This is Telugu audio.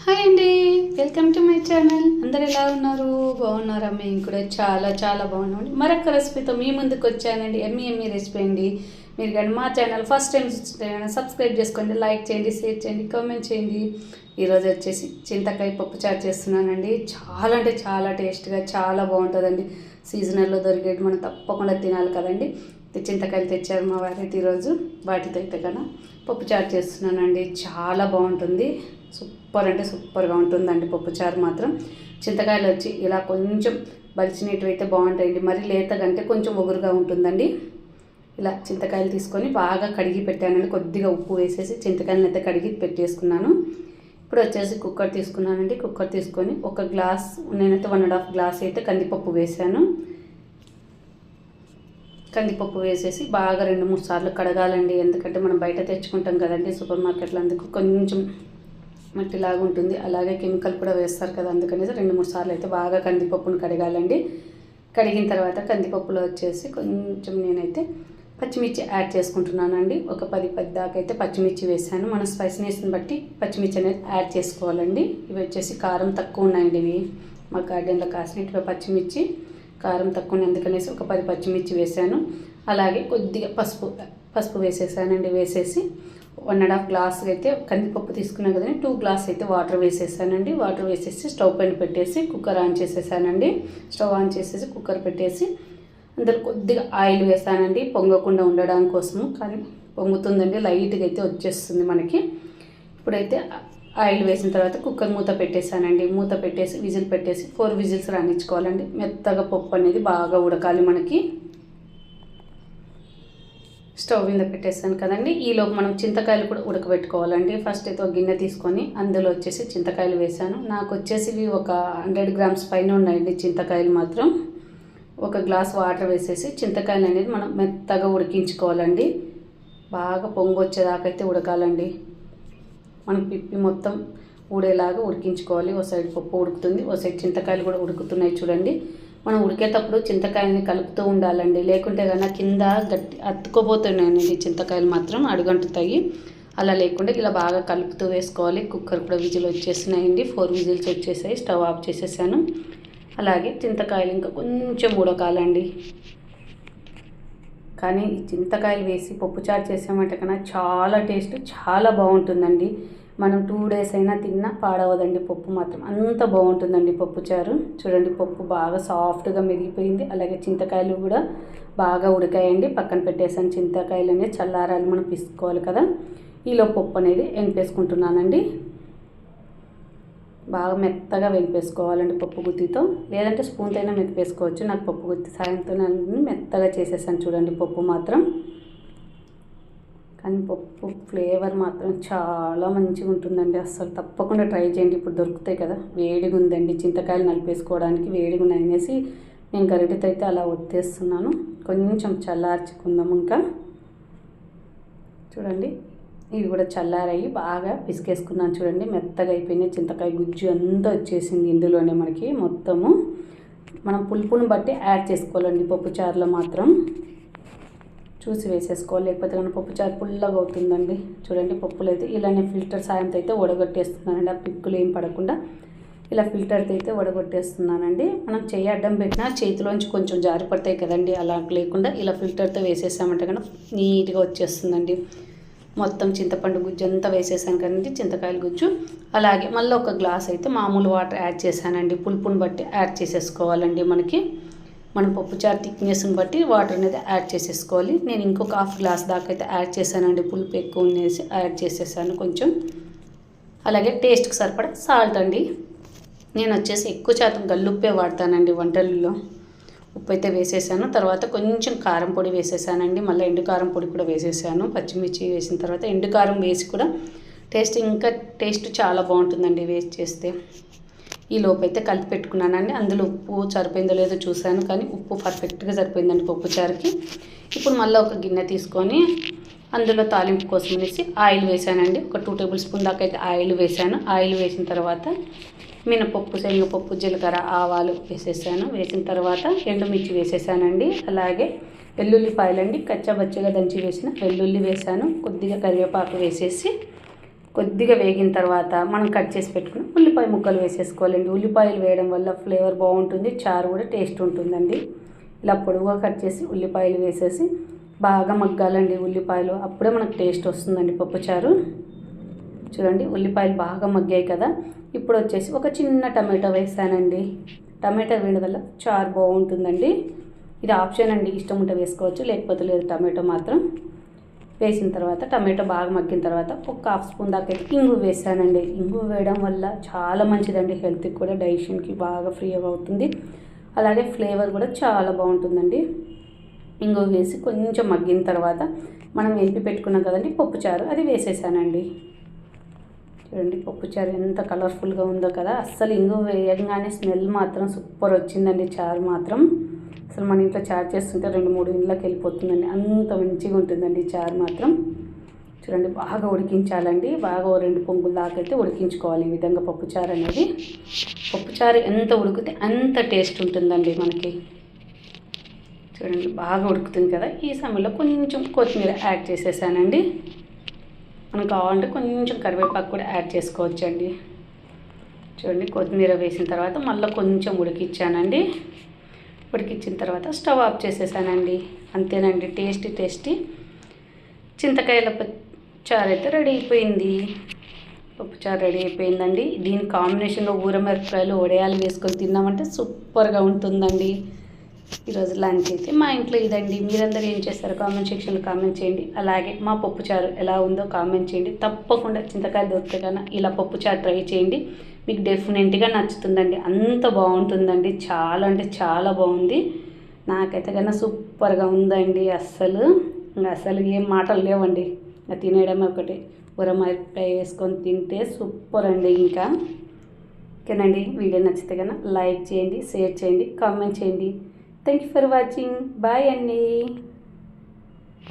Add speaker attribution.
Speaker 1: హాయ్ అండి, వెల్కమ్ టు మై ఛానల్. అందరు ఎలా ఉన్నారు? బాగున్నారా? మేము కూడా చాలా చాలా బాగున్నామండి. మరొక రెసిపీతో మీ ముందుకు వచ్చానండి. ఎమ్మి రెసిపీ అండి. మీరు కానీ మా ఛానల్ ఫస్ట్ టైం సబ్స్క్రైబ్ చేసుకోండి, లైక్ చేయండి, షేర్ చేయండి, కామెంట్ చేయండి. ఈరోజు వచ్చేసి చింతకాయ పప్పు చారు చేస్తున్నానండి. చాలా అంటే చాలా టేస్ట్గా చాలా బాగుంటుందండి. సీజనల్లో దొరికేది మనం తప్పకుండా తినాలి కదండి. చింతకాయలు తెచ్చారు మా వారైతే ఈరోజు. వాటితో అయితే కన్నా పప్పు చారు చేస్తున్నానండి. చాలా బాగుంటుంది. సూపర్ అంటే సూపర్గా ఉంటుందండి పప్పుచారు మాత్రం. చింతకాయలు వచ్చి ఇలా కొంచెం బలిచినట్టు అయితే బాగుంటాయండి. మరి లేతగంటే కొంచెం ఒగురుగా ఉంటుందండి. ఇలా చింతకాయలు తీసుకొని బాగా కడిగి పెట్టానండి. కొద్దిగా ఉప్పు వేసేసి చింతకాయలను అయితే కడిగి పెట్టేసుకున్నాను. ఇప్పుడు వచ్చేసి కుక్కర్ తీసుకున్నానండి. కుక్కర్ తీసుకొని ఒక గ్లాస్, నేనైతే 1.5 గ్లాస్ అయితే కందిపప్పు వేసాను. కందిపప్పు వేసేసి బాగా 2-3 సార్లు కడగాలండి. ఎందుకంటే మనం బయట తెచ్చుకుంటాం కదండి సూపర్ మార్కెట్లో, అందుకు కొంచెం మట్టిలాగా ఉంటుంది. అలాగే కెమికల్ కూడా వేస్తారు కదా, అందుకనేసి 2-3 సార్లు అయితే బాగా కందిపప్పును కడగాలండి. కడిగిన తర్వాత కందిపప్పులో వచ్చేసి కొంచెం నేనైతే పచ్చిమిర్చి యాడ్ చేసుకుంటున్నానండి. ఒక 10 దాకా అయితే పచ్చిమిర్చి వేసాను. మన స్పైసీనెస్ని బట్టి పచ్చిమిర్చి అనేది యాడ్ చేసుకోవాలండి. ఇవి వచ్చేసి కారం తక్కువ ఉన్నాయండి. ఇవి మా గార్డెన్లో కాసినవి పచ్చిమిర్చి కారం తక్కువ ఉన్నాయి, అందుకనేసి ఒక 10 పచ్చిమిర్చి వేసాను. అలాగే కొద్దిగా పసుపు వేసేసానండి. వేసేసి 1.5 గ్లాస్ అయితే కందిపప్పు తీసుకున్నాం కదండి, 2 గ్లాస్ అయితే వాటర్ వేసేసానండి. వాటర్ వేసేసి స్టవ్ పైన పెట్టేసి కుక్కర్ ఆన్ చేసేసానండి. స్టవ్ ఆన్ చేసేసి కుక్కర్ పెట్టేసి అందులో కొద్దిగా ఆయిల్ వేసానండి, పొంగకుండా ఉండడానికి కోసము. కానీ పొంగుతుందండి, లైట్గా అయితే వచ్చేస్తుంది మనకి. ఇప్పుడైతే ఆయిల్ వేసిన తర్వాత కుక్కర్ మూత పెట్టేశానండి. మూత పెట్టేసి విజిల్ పెట్టేసి 4 విజిల్స్ రానిచ్చుకోవాలండి. మెత్తగా పప్పు అనేది బాగా ఉడకాలి మనకి. స్టవ్ మీద పెట్టేసాను కదండి. ఈలోపు మనం చింతకాయలు కూడా ఉడకబెట్టుకోవాలండి. ఫస్ట్ అయితే ఒక గిన్నె తీసుకొని అందులో వచ్చేసి చింతకాయలు వేసాను. నాకు వచ్చేసి ఇవి ఒక 100 గ్రామ్స్ పైన ఉన్నాయండి చింతకాయలు మాత్రం. ఒక గ్లాస్ వాటర్ వేసేసి చింతకాయలు అనేది మనం మెత్తగా ఉడికించుకోవాలండి. బాగా పొంగు వచ్చేదాకైతే ఉడకాలండి. మనం పిప్పి మొత్తం ఊడేలాగా ఉడికించుకోవాలి. ఓ సైడ్ పప్పు ఉడుకుతుంది, ఓ సైడ్ చింతకాయలు కూడా ఉడుకుతున్నాయి చూడండి. మనం ఉడికేటప్పుడు చింతకాయలని కలుపుతూ ఉండాలండి, లేకుంటే కన్నా కింద గట్టి అతుక్కుపోతున్నాయండి చింతకాయలు మాత్రం, అడుగంటుతాయి. అలా లేకుండా ఇలా బాగా కలుపుతూ వేసుకోవాలి. కుక్కర్ కూడా విజిల్ వచ్చేసినాయండి, 4 విజిల్స్ వచ్చేసాయి. స్టవ్ ఆఫ్ చేసేసాను. అలాగే చింతకాయలు ఇంకా కొంచెం ఉడకాలండి. కానీ ఈ చింతకాయలు వేసి పప్పుచారు చేసామంటే కన్నా చాలా టేస్ట్ చాలా బాగుంటుందండి. మనం 2 డేస్ అయినా తిన్నా పాడవదండి. పప్పు మాత్రం అంత బాగుంటుందండి పప్పుచారు. చూడండి, పప్పు బాగా సాఫ్ట్గా మెదిగిపోయింది. అలాగే చింతకాయలు కూడా బాగా ఉడికాయండి. పక్కన పెట్టేసాను. చింతకాయలు అనేది చల్లారాలి, మనం పిసుకోవాలి కదా. ఈలో పప్పు అనేది వెనిపేసుకుంటున్నానండి. బాగా మెత్తగా వెనిపేసుకోవాలండి పప్పు గుత్తితో, లేదంటే స్పూన్తో అయినా మెత్తిపేసుకోవచ్చు. నాకు పప్పు గుత్తి సాయంతో మెత్తగా చేసేసాను చూడండి పప్పు మాత్రం. కానీ పప్పు ఫ్లేవర్ మాత్రం చాలా మంచిగా ఉంటుందండి. అస్సలు తప్పకుండా ట్రై చేయండి. ఇప్పుడు దొరుకుతాయి కదా, వేడిగా ఉందండి. చింతకాయలు నలిపేసుకోవడానికి వేడిగా ఉన్నాయి అనేసి నేను గరిటెతో అయితే అలా ఒత్తేస్తున్నాను. కొంచెం చల్లార్చుకుందాం. ఇంకా చూడండి, ఇవి కూడా చల్లారాయి, బాగా పిసికేసుకున్నాను చూడండి. మెత్తగా అయిపోయినాయి. చింతకాయ గుజ్జు అంతా వచ్చేసింది ఇందులోనే మనకి మొత్తము. మనం పులుపుని బట్టి యాడ్ చేసుకోవాలండి పప్పుచారులో మాత్రం. చూసి వేసేసుకోవాలి, లేకపోతే కానీ పప్పుచారు పుల్లగా అవుతుందండి. చూడండి, పప్పులు అయితే ఇలానే ఫిల్టర్ సాయంతో అయితే వడగొట్టేస్తున్నానండి. ఆ పిక్కులు ఏం పడకుండా ఇలా ఫిల్టర్తో అయితే వడగొట్టేస్తున్నానండి. మనం చెయ్యి అడ్డం పెట్టినా చేతిలోంచి కొంచెం జారి పడతాయి కదండి, అలా లేకుండా ఇలా ఫిల్టర్తో వేసేసామంటే కన్నా నీట్గా వచ్చేస్తుందండి. మొత్తం చింతపండు గుజ్జు అంతా వేసేసాను కదండి, చింతకాయల గుజ్జు. అలాగే మళ్ళీ ఒక గ్లాస్ అయితే మామూలు వాటర్ యాడ్ చేశానండి. పులుపుని బట్టి యాడ్ చేసేసుకోవాలండి. మనం పప్పుచారు థిక్నెస్ని బట్టి వాటర్ అనేది యాడ్ చేసేసుకోవాలి. నేను ఇంకొక 1/2 గ్లాస్ దాకా అయితే యాడ్ చేశానండి. పులుపు ఎక్కువ ఉండేసి యాడ్ చేసేసాను కొంచెం. అలాగే టేస్ట్కి సరిపడా సాల్ట్ అండి. నేను వచ్చేసి ఎక్కువ శాతం గల్లుప్పే వాడతానండి వంటల్లో. ఉప్పు అయితే వేసేసాను. తర్వాత కొంచెం కారం పొడి వేసేసానండి. మళ్ళీ ఎండు కారం పొడి కూడా వేసేసాను. పచ్చిమిర్చి వేసిన తర్వాత ఎండు కారం వేసి కూడా టేస్ట్ చాలా బాగుంటుందండి వేస్ట్ చేస్తే. ఈ లోపు అయితే కలిపి పెట్టుకున్నానండి. అందులో ఉప్పు సరిపోయిందో లేదో చూశాను, కానీ ఉప్పు పర్ఫెక్ట్గా సరిపోయిందండి పప్పుచారుకి. ఇప్పుడు మళ్ళీ ఒక గిన్నె తీసుకొని అందులో తాలింపు కోసం అనేసి ఆయిల్ వేసానండి. ఒక 2 టేబుల్ స్పూన్ దాకా అయితే ఆయిల్ వేసాను. ఆయిల్ వేసిన తర్వాత మినపప్పు, శనగపప్పు, జీలకర్ర, ఆవాలు వేసేసాను. వేసిన తర్వాత ఎండుమిర్చి వేసేసానండి. అలాగే వెల్లుల్లిపాయలండి, కచ్చాబచ్చగా దంచి వేసిన వెల్లుల్లి వేసాను. కొద్దిగా కరివేపాకు వేసేసి కొద్దిగా వేగిన తర్వాత మనం కట్ చేసి పెట్టుకుని ఉల్లిపాయ ముక్కలు వేసేసుకోవాలండి. ఉల్లిపాయలు వేయడం వల్ల ఫ్లేవర్ బాగుంటుంది, చారు కూడా టేస్ట్ ఉంటుందండి. ఇలా పొడవుగా కట్ చేసి ఉల్లిపాయలు వేసేసి బాగా మగ్గాలండి ఉల్లిపాయలు, అప్పుడే మనకు టేస్ట్ వస్తుందండి పప్పుచారు. చూడండి ఉల్లిపాయలు బాగా మగ్గాయి కదా. ఇప్పుడు వచ్చేసి ఒక చిన్న టమాటో వేసానండి. టమాటో వేయడం వల్ల చారు బాగుంటుందండి. ఇది ఆప్షన్ అండి, ఇష్టం ఉంటే వేసుకోవచ్చు, లేకపోతే లేదు. టమాటో మాత్రం వేసిన తర్వాత టమాటో బాగా మగ్గిన తర్వాత ఒక హాఫ్ స్పూన్ దాకా అయితే ఇంగు వేసానండి. ఇంగు వేయడం వల్ల చాలా మంచిదండి, హెల్త్కి కూడా, డైజెషన్కి బాగా ఫ్రీ అవుతుంది. అలాగే ఫ్లేవర్ కూడా చాలా బాగుంటుందండి. ఇంగు వేసి కొంచెం మగ్గిన తర్వాత మనం ఎంపి పెట్టుకున్నాం కదండి పప్పుచారు, అది వేసేసానండి. చూడండి పప్పుచారు ఎంత కలర్ఫుల్గా ఉందో కదా. అస్సలు ఇంగు వేయగానే స్మెల్ మాత్రం సూపర్ వచ్చిందండి. చారు మాత్రం అసలు మన ఇంట్లో చారు చేస్తుంటే 2-3 ఇంట్లోకి వెళ్ళిపోతుందండి, అంత మంచిగా ఉంటుందండి చారు మాత్రం. చూడండి బాగా ఉడికించాలండి, బాగా 2 పొంగుల దాకా అయితే ఉడికించుకోవాలి ఈ విధంగా పప్పుచారు అనేది. పప్పుచారు ఎంత ఉడికితే అంత టేస్ట్ ఉంటుందండి మనకి. చూడండి బాగా ఉడుకుతుంది కదా. ఈ సమయంలో కొంచెం కొత్తిమీర యాడ్ చేసేసానండి. మనకు కావాలంటే కొంచెం కరివేపాకు కూడా యాడ్ చేసుకోవచ్చండి. చూడండి కొత్తిమీర వేసిన తర్వాత మళ్ళీ కొంచెం ఉడికించానండి. ఉడికించిన తర్వాత స్టవ్ ఆఫ్ చేసేసానండి. అంతేనండి, టేస్టీ చింతకాయల చారు అయితే రెడీ అయిపోయింది. పప్పుచారు రెడీ అయిపోయిందండి. దీని కాంబినేషన్లో ఊరమిరపకాయలు, వడియాలు వేసుకొని తిన్నామంటే సూపర్గా ఉంటుందండి. ఈరోజు లంచ్ అయితే మా ఇంట్లో ఇదండి. మీరందరూ ఏం చేస్తారో కామెంట్ సెక్షన్లో కామెంట్ చేయండి. అలాగే మా పప్పుచారు ఎలా ఉందో కామెంట్ చేయండి. తప్పకుండా చింతకాయలు దొరికితే కన్నా ఇలా పప్పుచారు ట్రై చేయండి, మీకు డెఫినెట్గా నచ్చుతుందండి. అంత బాగుంటుందండి, చాలా అంటే చాలా బాగుంది. నాకైతే కన్నా సూపర్గా ఉందండి. అస్సలు ఏం మాటలు లేవండి. తినేయడమే ఒకటి, ఊరమిరపకాయ వేసుకొని తింటే సూపర్ అండి. ఇంకా ఓకేనండి, వీడియో నచ్చితే కన్నా లైక్ చేయండి, షేర్ చేయండి, కామెంట్ చేయండి. Thank you for watching. Bye అండి.